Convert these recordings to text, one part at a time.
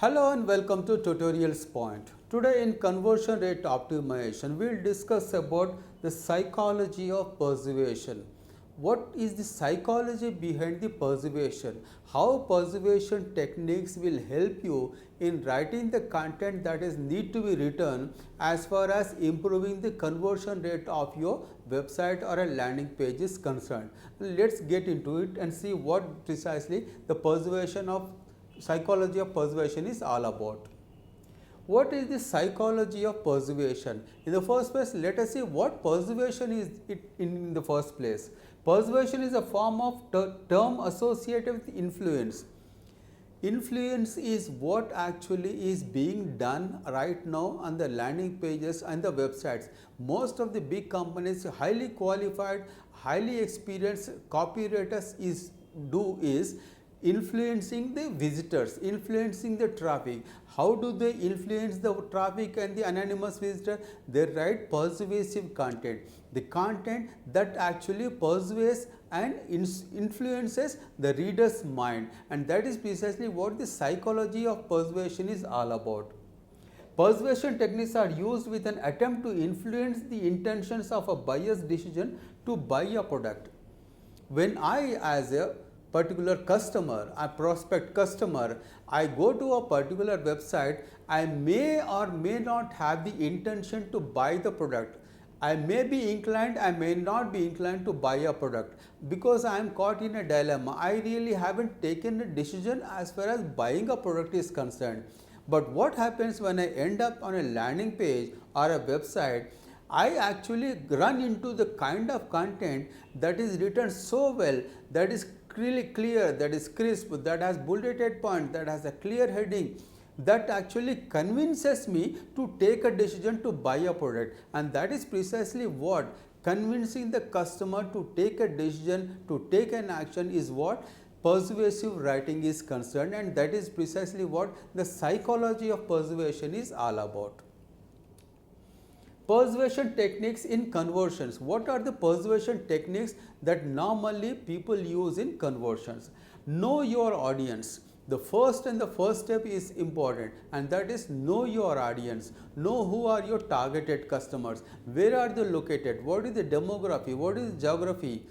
Hello and welcome to Tutorials Point. Today in conversion rate optimization, we'll discuss about the psychology of persuasion. What is the psychology behind the persuasion? How persuasion techniques will help you in writing the content that is need to be written as far as improving the conversion rate of your website or a landing page is concerned. Let's get into it and see what precisely the persuasion of psychology of persuasion is all about. What is the psychology of persuasion? In the first place, let us see what persuasion is in the first place. Persuasion is a form of term associated with influence. Influence is what actually is being done right now on the landing pages and the websites. Most of the big companies, highly qualified, highly experienced copywriters is influencing the visitors, influencing the traffic. How do they influence the traffic and the anonymous visitor? They write persuasive content, the content that actually persuades and influences the reader's mind, and that is precisely what the psychology of persuasion is all about. Persuasion techniques are used with an attempt to influence the intentions of a buyer's decision to buy a product. When I, as a particular customer, a prospect customer, I go to a particular website, I may or may not have the intention to buy the product. I may be inclined, I may not be inclined to buy a product because I am caught in a dilemma. I really haven't taken a decision as far as buying a product is concerned. But what happens when I end up on a landing page or a website? I actually run into the kind of content that is written so well, that is really clear, that is crisp, that has bulleted point, that has a clear heading, that actually convinces me to take a decision to buy a product. And that is precisely what convincing the customer to take a decision, to take an action is what persuasive writing is concerned, and that is precisely what the psychology of persuasion is all about. Persuasion techniques in conversions. What are the persuasion techniques that normally people use in conversions? Know your audience. The first step is important, and that is know your audience. Know who are your targeted customers, where are they located, what is the demography, what is the geography.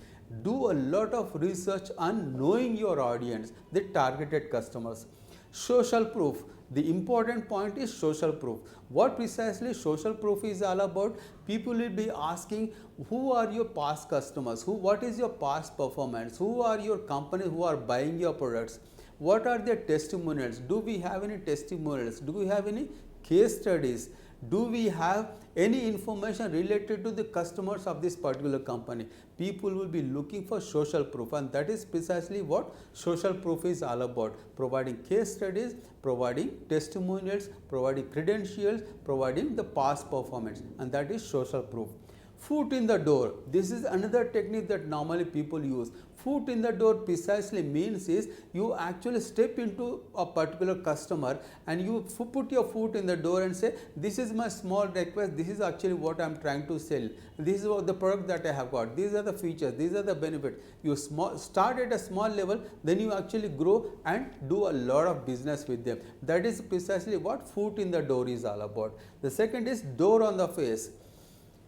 Do a lot of research on knowing your audience, the targeted customers. Social proof. The important point is social proof. What precisely social proof is all about? People will be asking, who are your past customers? What is your past performance? Who are your companies who are buying your products? What are their testimonials? Do we have any testimonials? Do we have any case studies? Do we have any information related to the customers of this particular company? People will be looking for social proof, and that is precisely what social proof is all about. Providing case studies, providing testimonials, providing credentials, providing the past performance, and that is social proof. Foot in the door. This is another technique that normally people use. Foot in the door precisely means is you actually step into a particular customer and you put your foot in the door and say, this is my small request, this is actually what I am trying to sell, this is what the product that I have got, these are the features, these are the benefits. You start at a small level, then you actually grow and do a lot of business with them. That is precisely what foot in the door is all about. The second is door on the face.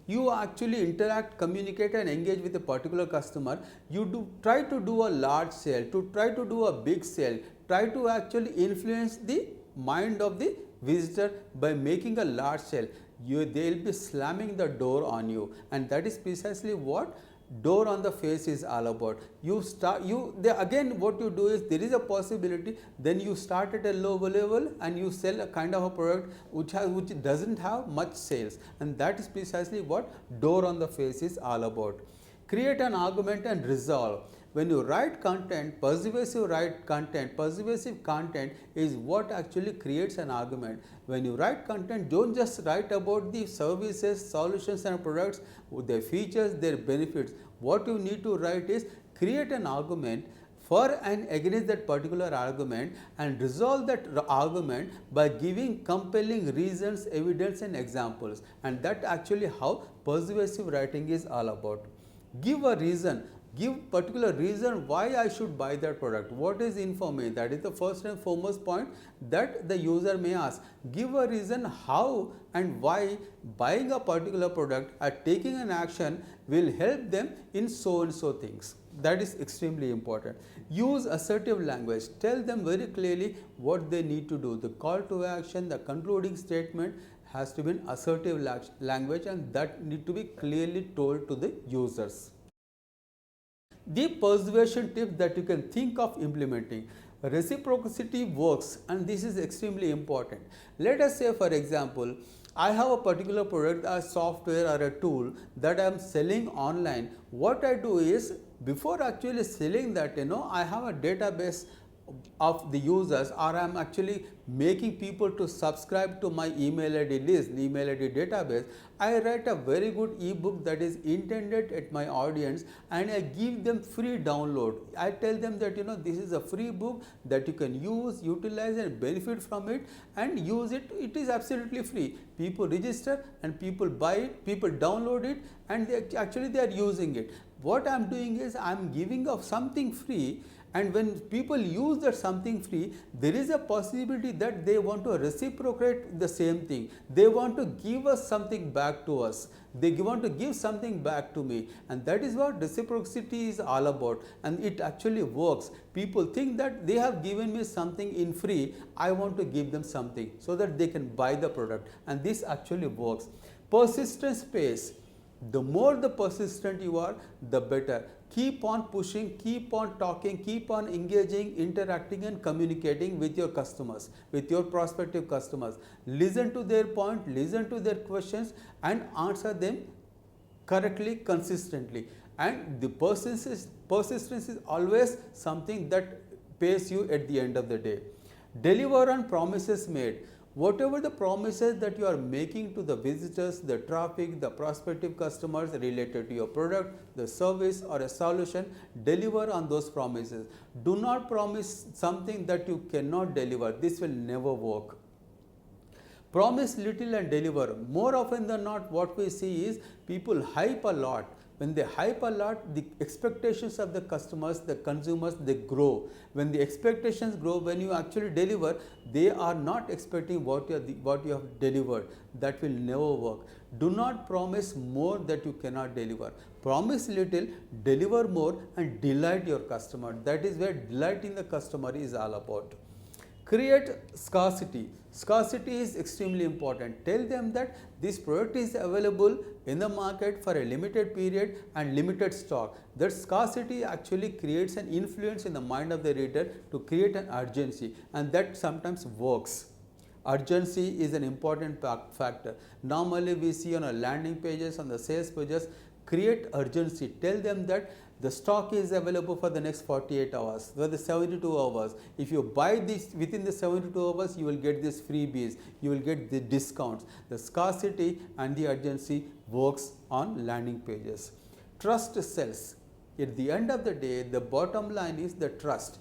You actually interact, communicate and engage with a particular customer. You try to do a large sale, to try to do a big sale, try to actually influence the mind of the visitor by making a large sale. They will be slamming the door on you, and that is precisely what door on the face is all about. Again what you do is, there is a possibility, then you start at a low level and you sell a kind of a product which doesn't have much sales, and that is precisely what door on the face is all about. Create an argument and resolve. When you write content, persuasive content is what actually creates an argument. When you write content, don't just write about the services, solutions and products, their features, their benefits. What you need to write is create an argument for and against that particular argument, and resolve that argument by giving compelling reasons, evidence and examples. And that actually how persuasive writing is all about. Give a reason. give particular reason why I should buy that product. What is in for me? That is the first and foremost point that the user may ask. Give a reason how and why buying a particular product or taking an action will help them in so and so things. That is extremely important. Use assertive language. Tell them very clearly what they need to do. The call to action, the concluding statement has to be in assertive language, and that need to be clearly told to the users. The persuasion tip that you can think of implementing. Reciprocity works, and this is extremely important. Let us say, for example, I have a particular product, a software or a tool that I am selling online. What I do is, before actually selling that, I have a database of the users, or I am actually making people to subscribe to my email ID list, the email ID database. I write a very good ebook that is intended at my audience, and I give them free download. I tell them that this is a free book that you can use, utilize and benefit from it, and use it. It is absolutely free. People register and people buy it, people download it, and they are using it. What I am doing is I am giving up something free, and when people use that something free, there is a possibility that they want to reciprocate the same thing. They want to give us something back to us. They want to give something back to me, and that is what reciprocity is all about, and it actually works. People think that they have given me something in free, I want to give them something so that they can buy the product, and this actually works. Persistence pays. The more the persistent you are, the better. Keep on pushing, keep on talking, keep on engaging, interacting and communicating with your customers, with your prospective customers. Listen to their point, listen to their questions and answer them correctly, consistently. And the persistence is always something that pays you at the end of the day. Deliver on promises made. Whatever the promises that you are making to the visitors, the traffic, the prospective customers related to your product, the service or a solution, deliver on those promises. Do not promise something that you cannot deliver. This will never work. Promise little and deliver. More often than not, what we see is people hype a lot. When they hype a lot, the expectations of the customers, the consumers, they grow. When the expectations grow, when you actually deliver, they are not expecting what you have delivered. That will never work. Do not promise more that you cannot deliver. Promise little, deliver more and delight your customer. That is where delighting the customer is all about. Create scarcity. Scarcity is extremely important. Tell them that this product is available in the market for a limited period and limited stock. That scarcity actually creates an influence in the mind of the reader to create an urgency, and that sometimes works. Urgency is an important factor. Normally we see on our landing pages, on the sales pages, create urgency. Tell them that the stock is available for the next 48 hours, for the 72 hours. If you buy this within the 72 hours, you will get this freebies, you will get the discounts. The scarcity and the urgency works on landing pages. Trust sells. At the end of the day, the bottom line is the trust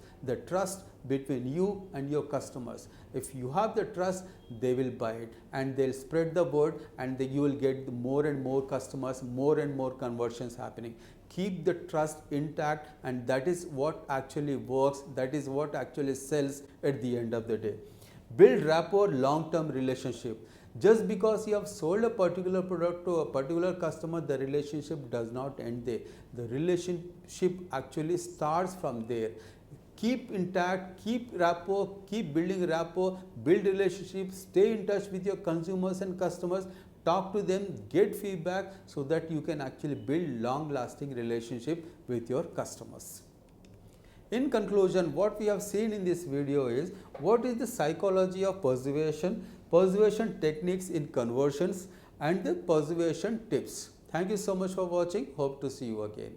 between you and your customers. If you have the trust, they will buy it and they'll spread the word, and you will get more and more customers, more and more conversions happening. Keep the trust intact, and that is what actually works. That is what actually sells at the end of the day. Build rapport, long-term relationship. Just because you have sold a particular product to a particular customer, the relationship does not end there. The relationship actually starts from there. Keep intact, keep rapport, keep building rapport, build relationships, stay in touch with your consumers and customers, talk to them, get feedback so that you can actually build long-lasting relationship with your customers. In conclusion, what we have seen in this video is what is the psychology of persuasion, persuasion techniques in conversions, and the persuasion tips. Thank you so much for watching. Hope to see you again.